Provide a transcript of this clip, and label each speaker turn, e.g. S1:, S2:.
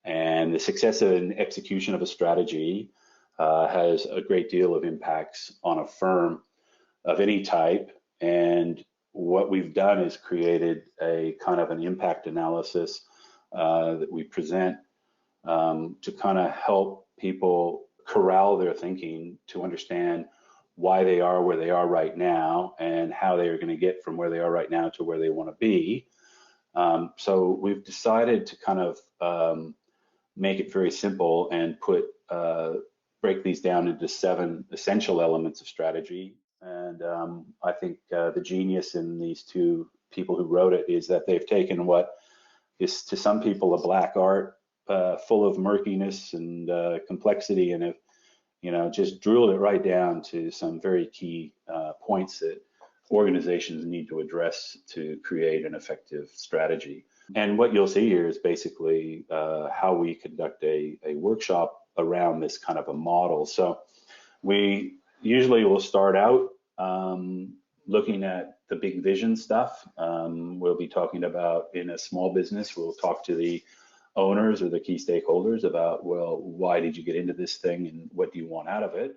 S1: And the success and execution of a strategy has a great deal of impacts on a firm of any type. And what we've done is created a kind of an impact analysis that we present to kind of help people corral their thinking to understand why they are where they are right now and how they are going to get from where they are right now to where they want to be. So we've decided to kind of make it very simple and break these down into 7 essential elements of strategy. And I think the genius in these 2 people who wrote it is that they've taken what is to some people a black art full of murkiness and complexity, and have just drilled it right down to some very key points that organizations need to address to create an effective strategy. And what you'll see here is basically how we conduct a workshop around this kind of a model. So we usually will start out looking at the big vision stuff. We'll be talking about, in a small business, we'll talk to the owners or the key stakeholders about, well, why did you get into this thing and what do you want out of it?